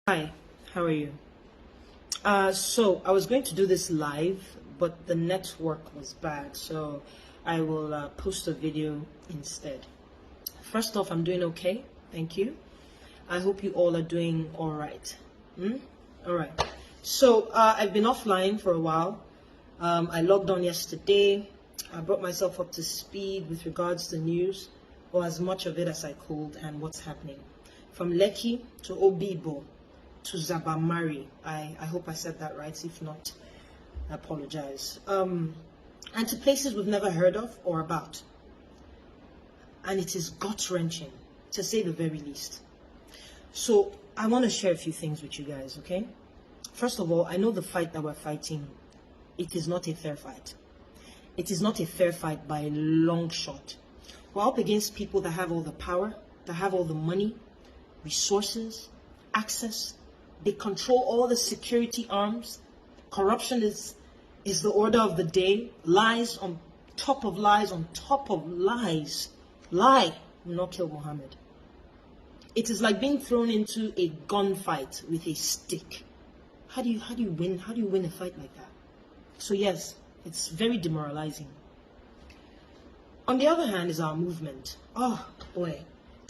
Hi, how are you? So I was going to do this live, but the network was bad, so I will post a video instead. First off, I'm doing okay, thank you. I hope you all are doing all right. All right. So I've been offline for a while. I logged on yesterday. I brought myself up to speed with regards to news, or as much of it as I could, and what's happening. From Lekki to Obibo to Zabamari. I hope I said that right. If not, I apologize. And to places we've never heard of or about. And it is gut-wrenching, to say the very least. So I want to share a few things with you guys, okay? First of all, I know the fight that we're fighting, it is not a fair fight. It is not a fair fight by a long shot. We're up against people that have all the power, that have all the money, resources, access. They control all the security arms. Corruption is the order of the day. Lies on top of lies on top of lies. Lie will not kill Muhammad. It is like being thrown into a gunfight with a stick. How do you win? How do you win a fight like that? So yes, it's very demoralizing. On the other hand is our movement. Oh boy.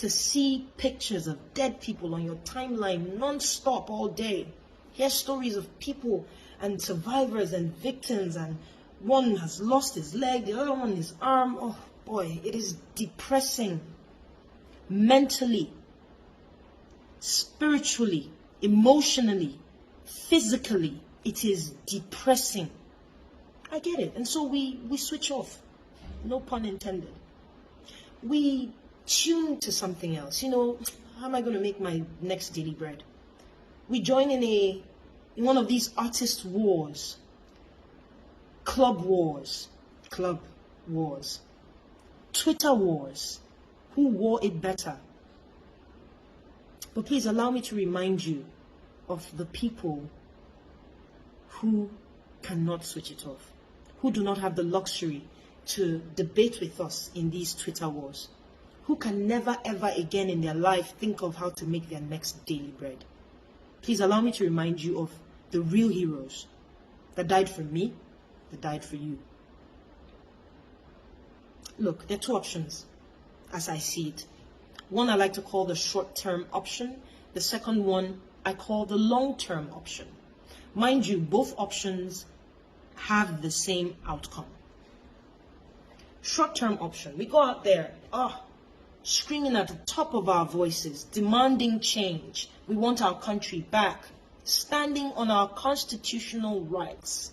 To see pictures of dead people on your timeline non-stop all day. Hear stories of people and survivors and victims, and one has lost his leg, the other one his arm. Oh boy, it is depressing. Mentally, spiritually, emotionally, physically, it is depressing. I get it. And so we switch off. No pun intended. We tune to something else. You know, how am I going to make my next daily bread? We join in one of these artist wars, club wars, Twitter wars. Who wore it better? But please allow me to remind you of the people who cannot switch it off, who do not have the luxury to debate with us in these Twitter wars, who can never ever again in their life think of how to make their next daily bread. Please allow me to remind you of the real heroes that died for me, that died for you. Look, there are two options as I see it. One I like to call the short-term option. The second one I call the long-term option. Mind you, both options have the same outcome. Short-term option, we go out there, screaming at the top of our voices, demanding change. We want our country back, standing on our constitutional rights.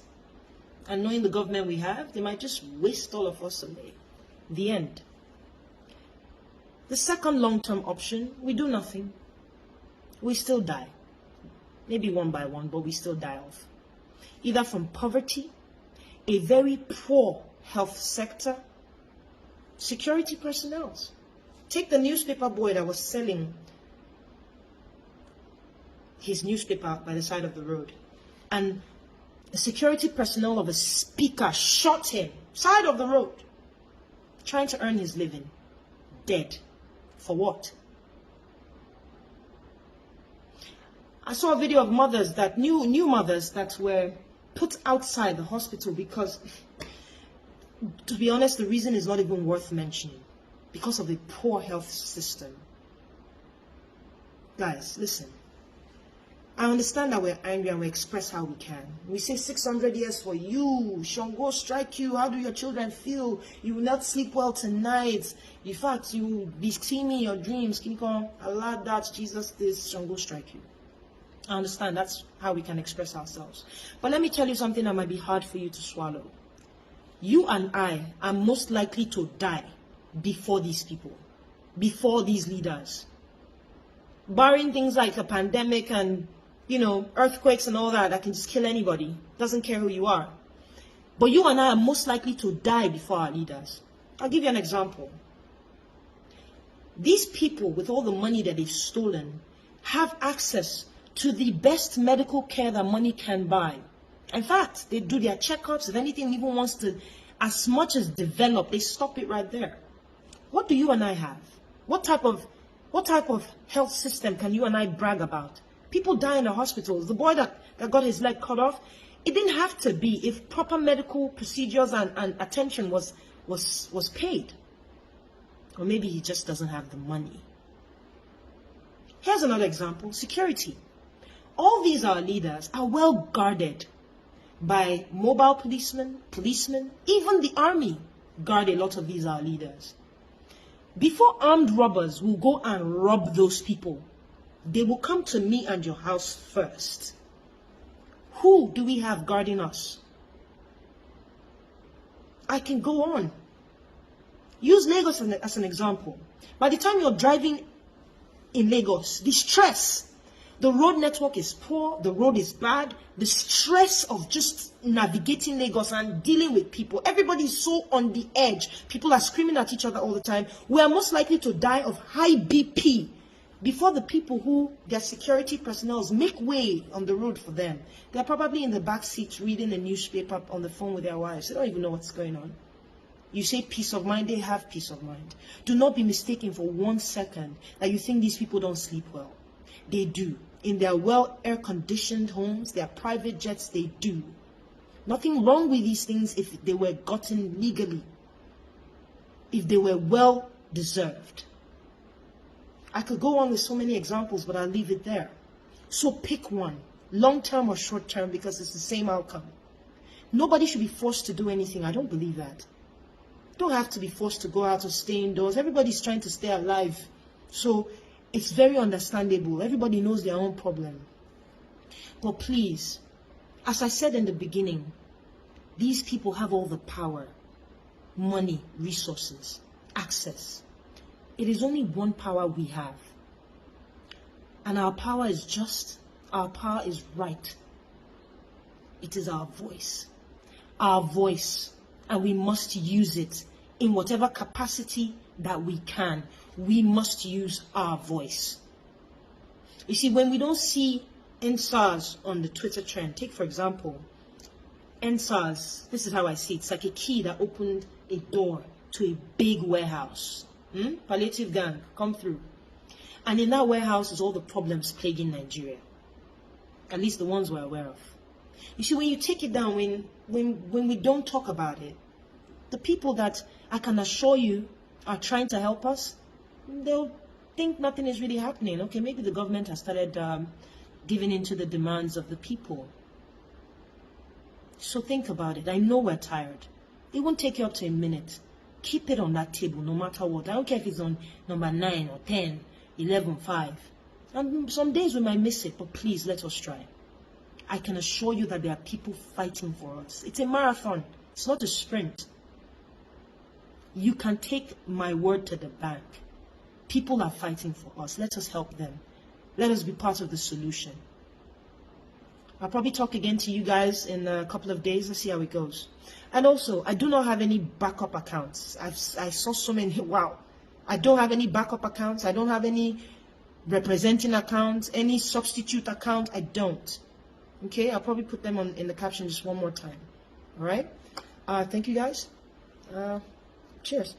And knowing the government we have, they might just waste all of us away. The end. The second long-term option, we do nothing. We still die. Maybe one by one, but we still die off. Either from poverty, a very poor health sector, security personnel. Take the newspaper boy that was selling his newspaper by the side of the road, and the security personnel of a speaker shot him side of the road, trying to earn his living. Dead. For what? I saw a video of mothers that new mothers that were put outside the hospital because, to be honest, the reason is not even worth mentioning. Because of the poor health system. Guys, listen. I understand that we're angry and we express how we can. We say 600 years for you. Shango strike you. How do your children feel? You will not sleep well tonight. In fact, you will be seeing me in your dreams. Kinko, Allah that, Jesus this, Shango strike you. I understand that's how we can express ourselves. But let me tell you something that might be hard for you to swallow. You and I are most likely to die before these people, before these leaders. Barring things like a pandemic and, earthquakes and all that can just kill anybody. Doesn't care who you are. But you and I are most likely to die before our leaders. I'll give you an example. These people, with all the money that they've stolen, have access to the best medical care that money can buy. In fact, they do their checkups. If anything even wants to, as much as develop, they stop it right there. What do you and I have? What type of health system can you and I brag about? People die in the hospitals. The boy that got his leg cut off, it didn't have to be if proper medical procedures and attention was paid. Or maybe he just doesn't have the money. Here's another example, security. All these our leaders are well guarded by mobile policemen, even the army guard a lot of these our leaders. Before armed robbers will go and rob those people, they will come to me and your house first. Who do we have guarding us? I can go on. Use Lagos as an example. By the time you're driving in Lagos, the stress, the road network is poor, the road is bad, the stress of just navigating Lagos and dealing with people. Everybody is so on the edge. People are screaming at each other all the time. We are most likely to die of high BP before the people who, their security personnel, make way on the road for them. They're probably in the back seat reading a newspaper on the phone with their wives. They don't even know what's going on. You say peace of mind, they have peace of mind. Do not be mistaken for 1 second that you think these people don't sleep well. They do. In their well air-conditioned homes, their private jets, they do. Nothing wrong with these things if they were gotten legally, if they were well deserved. I could go on with so many examples, but I'll leave it there. So pick one, long-term or short-term, because it's the same outcome. Nobody should be forced to do anything. I don't believe that. Don't have to be forced to go out or stay indoors. Everybody's trying to stay alive. So it's very understandable. Everybody knows their own problem. But please, as I said in the beginning, these people have all the power, money, resources, access. It is only one power we have. And our power is just, our power is right. It is our voice. Our voice. And we must use it in whatever capacity that we can. We must use our voice. You see, when we don't see NSARS on the Twitter trend, take for example, NSARS, this is how I see it. It's like a key that opened a door to a big warehouse. Palliative gang, come through. And in that warehouse is all the problems plaguing Nigeria. At least the ones we're aware of. You see, when you take it down, when we don't talk about it, the people that I can assure you are trying to help us, they'll think nothing is really happening. Okay, maybe the government has started giving into the demands of the people. So think about it. I know we're tired. It won't take you up to a minute. Keep it on that table no matter what. I don't care if it's on number 9 or 10, 11, 5. And some days we might miss it, but please let us try. I can assure you that there are people fighting for us. It's a marathon. It's not a sprint. You can take my word to the bank. People are fighting for us. Let us help them. Let us be part of the solution. I'll probably talk again to you guys in a couple of days. Let's see how it goes. And also, I do not have any backup accounts. I saw so many. Wow. I don't have any backup accounts. I don't have any representing accounts, any substitute account. I don't. Okay, I'll probably put them in the caption just one more time. All right. Thank you guys. Cheers.